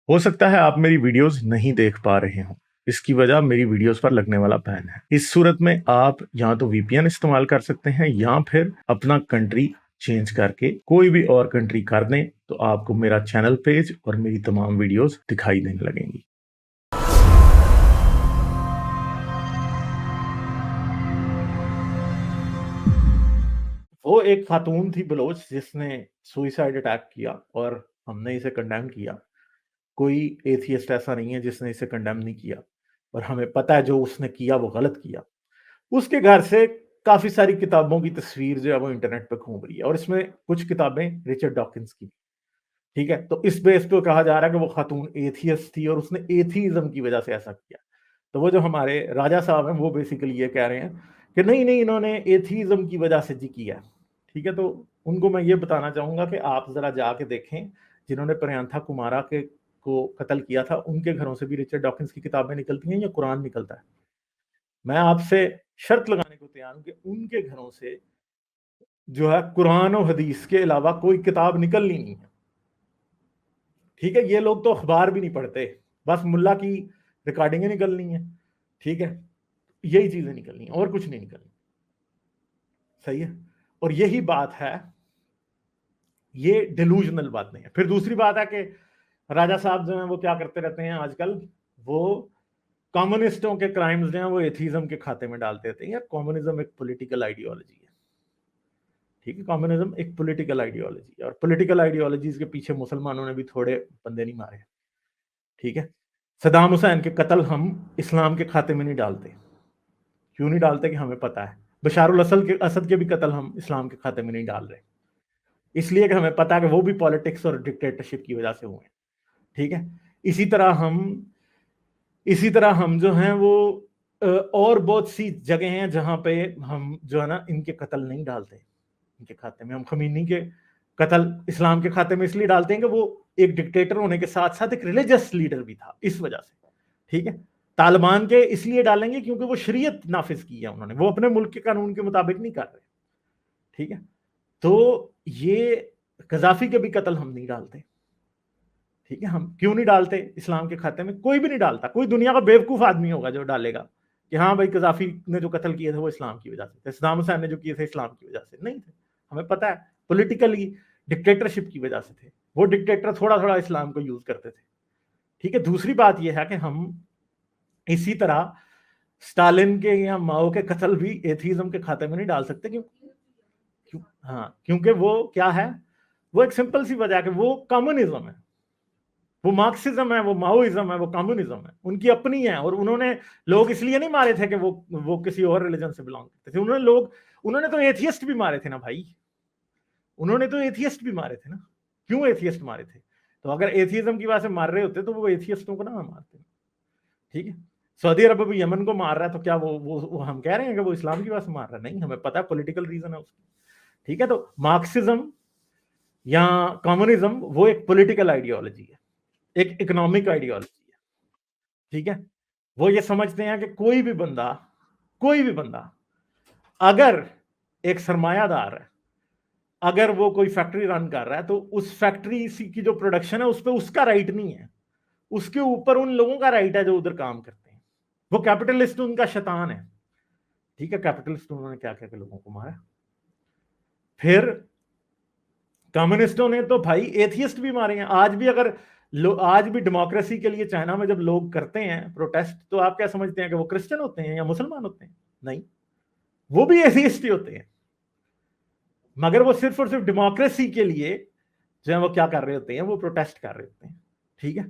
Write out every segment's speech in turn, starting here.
हो सकता है आप मेरी वीडियोस नहीं देख पा रहे हों। इसकी वजह मेरी वीडियोस पर लगने वाला बैन है। इस सूरत में आप या तो वीपीएन इस्तेमाल कर सकते हैं या फिर अपना कंट्री चेंज करके कोई भी और कंट्री कर दें, तो आपको मेरा चैनल पेज और मेरी तमाम वीडियोस दिखाई देने लगेंगी। वो एक खातून थी बलोच जिसने सुइसाइड अटैक किया और हमने इसे कंडेम किया। कोई एथियस्ट ऐसा नहीं है जिसने इसे कंडेम नहीं किया, और हमें पता है जो उसने किया वो गलत किया। उसके घर से काफी सारी किताबों की तस्वीर जो है वो इंटरनेट पे घूम रही है, और इसमें कुछ किताबें रिचर्ड डॉकिंस की। ठीक है, तो इस बेस पे कहा जा रहा है कि वो खातून एथियस्ट थी और उसने एथीइज्म की वजह से ऐसा किया। तो वो जो हमारे राजा साहब हैं वो बेसिकली ये कह रहे हैं कि नहीं नहीं, इन्होंने एथीइज्म की वजह से जी किया। ठीक है, तो उनको मैं ये बताना चाहूंगा कि आप जरा जाके देखें, जिन्होंने प्रियंथा कुमारा के को कत्ल किया था उनके घरों से भी रिचर्ड डॉकिंस की किताबें निकलती हैं या कुरान निकलता है। मैं आपसे शर्त लगाने को तैयार हूं कि उनके घरों से जो है कुरान और हदीस के अलावा कोई किताब निकलनी नहीं है। ठीक है, ये लोग तो अखबार भी नहीं पढ़ते, बस मुल्ला की रिकॉर्डिंगें निकलनी है। ठीक है, यही चीजें निकलनी है और कुछ नहीं निकलनी। सही है, और यही बात है, ये डिलूजनल बात नहीं है। फिर दूसरी बात है कि राजा साहब जो हैं वो क्या करते रहते हैं आजकल, वो कम्युनिस्टों के क्राइम्स जो हैं वो एथीज्म के खाते में डालते रहते हैं। यार कम्युनिज्म एक पॉलिटिकल आइडियोलॉजी है। ठीक है, कम्युनिज्म एक पॉलिटिकल आइडियोलॉजी है, और पॉलिटिकल आइडियोलॉजीज के पीछे मुसलमानों ने भी थोड़े बंदे नहीं मारे। ठीक है, सदाम हुसैन के कत्ल हम इस्लाम के खाते में नहीं डालते। क्यों नहीं डालते कि हमें पता है। बशारुल असद के भी कत्ल हम इस्लाम के खाते में नहीं डाल रहे, इसलिए कि हमें पता है कि वो भी पॉलिटिक्स और डिक्टेटरशिप की वजह से हुए हैं। ठीक है, इसी तरह हम जो हैं वो और बहुत सी जगह हैं जहां पे हम जो है ना इनके कत्ल नहीं डालते इनके खाते में। हम खमीनी के कत्ल इस्लाम के खाते में इसलिए डालते हैं कि वो एक डिक्टेटर होने के साथ साथ एक रिलीजियस लीडर भी था, इस वजह से। ठीक है, तालिबान के इसलिए डालेंगे क्योंकि वो शरीयत नाफिज की है उन्होंने, वो अपने मुल्क के कानून के मुताबिक नहीं कर रहे। ठीक है, तो ये गजाफी के भी कत्ल हम नहीं डालते। ठीक है, हम क्यों नहीं डालते इस्लाम के खाते में? कोई भी नहीं डालता। कोई दुनिया का बेवकूफ आदमी होगा जो डालेगा कि हाँ भाई गजाफी ने जो कत्ल किए थे वो इस्लाम की वजह से थे, सदाम हुसैन ने जो किए थे इस्लाम की वजह से नहीं थे। हमें पता है पॉलिटिकली डिक्टेटरशिप की वजह से थे। वो डिक्टेटर थोड़ा थोड़ा इस्लाम को यूज करते थे। ठीक है, दूसरी बात यह है कि हम इसी तरह स्टालिन के या माओ के कत्ल भी एथीज्म के खाते में नहीं डाल सकते। हाँ, क्योंकि वो क्या है, वो एक सिंपल सी वजह है कि वो कम्युनिज्म है, वो मार्क्सिज्म है, वो माओइज्म है, वो कम्युनिज्म है, उनकी अपनी है। और उन्होंने लोग इसलिए नहीं मारे थे कि वो किसी और रिलीजन से बिलोंग करते थे। उन्होंने तो एथियस्ट भी मारे थे ना भाई, उन्होंने तो एथियस्ट भी मारे थे ना। क्यों एथियस्ट मारे थे? तो अगर एथियज्म की वजह से मार रहे होते तो वो एथियस्टों को ना मारते। ठीक है, सऊदी अरब अभी यमन को मार रहा है, तो क्या वो हम कह रहे हैं कि वो इस्लाम की वजह से मार रहा है? नहीं, हमें पता है पॉलिटिकल रीजन है उसकी। ठीक है, तो मार्क्सिज्म या कम्युनिज्म वो एक पॉलिटिकल आइडियोलॉजी है, एक इकोनॉमिक आइडियोलॉजी है। ठीक है, वो ये समझते हैं कि कोई भी बंदा अगर एक सरमायादार है, अगर वो कोई फैक्ट्री रन कर रहा है, तो उस फैक्ट्री की जो प्रोडक्शन है उस पर उसका राइट नहीं है, उसके ऊपर उन लोगों का राइट है जो उधर काम करते हैं। वो कैपिटलिस्ट उनका शैतान है। ठीक है, कैपिटलिस्ट उन्होंने क्या क्या लोगों को मारा। फिर कम्युनिस्टों ने तो भाई एथियस्ट भी मारे हैं। आज भी डेमोक्रेसी के लिए चाइना में जब लोग करते हैं प्रोटेस्ट, तो आप क्या समझते हैं कि वो क्रिश्चियन होते हैं या मुसलमान होते हैं? नहीं, वो भी एथियस्ट ही होते हैं, मगर वो सिर्फ और सिर्फ डेमोक्रेसी के लिए जो है वो क्या कर रहे होते हैं, वो प्रोटेस्ट कर रहे होते हैं। ठीक है,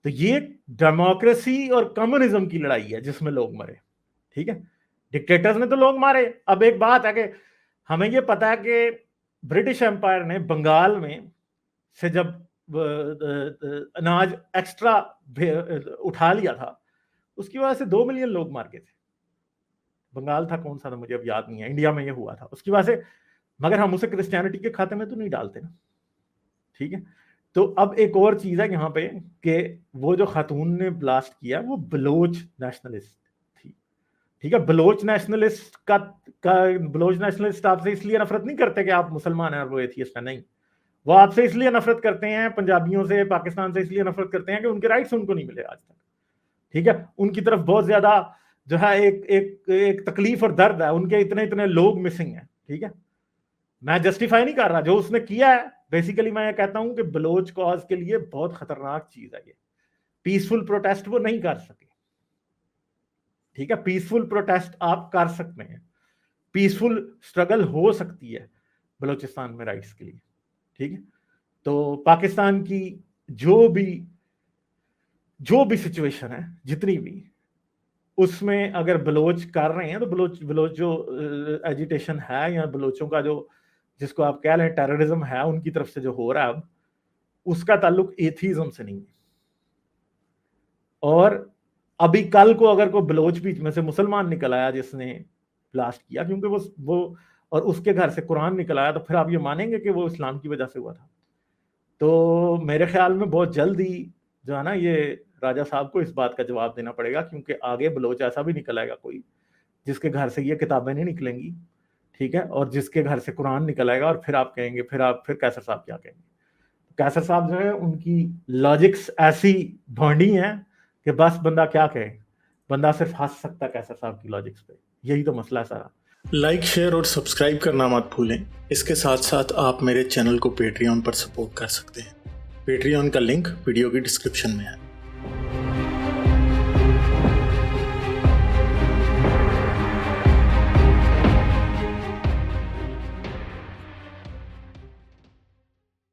तो ये डेमोक्रेसी और कम्युनिज्म की लड़ाई है जिसमें लोग मरे। ठीक है, डिक्टेटर्स ने तो लोग मारे। अब एक बात है कि हमें ये पता है कि ब्रिटिश एम्पायर ने बंगाल में से जब अनाज एक्स्ट्रा उठा लिया था, उसकी वजह से 2 मिलियन लोग मार गए थे। बंगाल था कौन सा था मुझे अब याद नहीं है, इंडिया में ये हुआ था उसकी वजह से। मगर हम उसे क्रिश्चियनिटी के खाते में तो नहीं डालते ना। ठीक है, तो अब एक और चीज है यहाँ पे कि वो जो खातून ने ब्लास्ट किया वो बलोच नेशनलिस्ट थी। ठीक है, बलोच नेशनलिस्ट आपसे इसलिए नफरत नहीं करते कि आप मुसलमान हैं और वो एथियस्ट है, नहीं। وہ آپ سے اس لیے نفرت کرتے ہیں، پنجابیوں سے، پاکستان سے اس لیے نفرت کرتے ہیں کہ ان کے رائٹس ان کو نہیں ملے آج تک. ٹھیک ہے، ان کی طرف بہت زیادہ جو ہے ایک تکلیف اور درد ہے، ان کے اتنے لوگ مسنگ ہیں. ٹھیک ہے، میں جسٹیفائی نہیں کر رہا جو اس نے کیا ہے. بیسیکلی میں یہ کہتا ہوں کہ بلوچ کاز کے لیے بہت خطرناک چیز ہے یہ. پیسفل پروٹیسٹ وہ نہیں کر سکے. ٹھیک ہے، پیسفل پروٹیسٹ آپ کر سکتے ہیں، پیسفل اسٹرگل ہو سکتی ہے بلوچستان میں رائٹس کے لیے. ٹھیک ہے، تو پاکستان کی جو بھی سچویشن ہے، جتنی بھی، اس میں اگر بلوچ کر رہے ہیں تو بلوچ جو ایجیٹیشن ہے یا بلوچوں کا جو جس کو آپ کہہ لیں ٹیررزم ہے ان کی طرف سے جو ہو رہا ہے اب، اس کا تعلق ایتھیزم سے نہیں ہے. اور ابھی کل کو اگر کوئی بلوچ بیچ میں سے مسلمان نکل آیا جس نے بلاسٹ کیا، کیونکہ وہ اور اس کے گھر سے قرآن نکل آیا، تو پھر آپ یہ مانیں گے کہ وہ اسلام کی وجہ سے ہوا تھا. تو میرے خیال میں بہت جلد ہی جو ہے نا یہ راجہ صاحب کو اس بات کا جواب دینا پڑے گا، کیونکہ آگے بلوچ ایسا بھی نکل آئے گا کوئی جس کے گھر سے یہ کتابیں نہیں نکلیں گی. ٹھیک ہے، اور جس کے گھر سے قرآن نکل آئے گا، اور پھر آپ کہیں گے پھر کیسر صاحب کیا کہیں گے. کیسر صاحب جو ہے ان کی لاجکس ایسی بھونڈی ہیں کہ بس بندہ کیا کہے، بندہ صرف ہنس سکتا ہے کیسر صاحب کی لاجکس پہ. یہی تو مسئلہ ہے سارا. لائک، شیئر اور سبسکرائب کرنا مت بھولیں. اس کے ساتھ ساتھ آپ میرے چینل کو پیٹریون پر سپورٹ کر سکتے ہیں. پیٹریون کا لنک ویڈیو کی ڈسکرپشن میں ہے.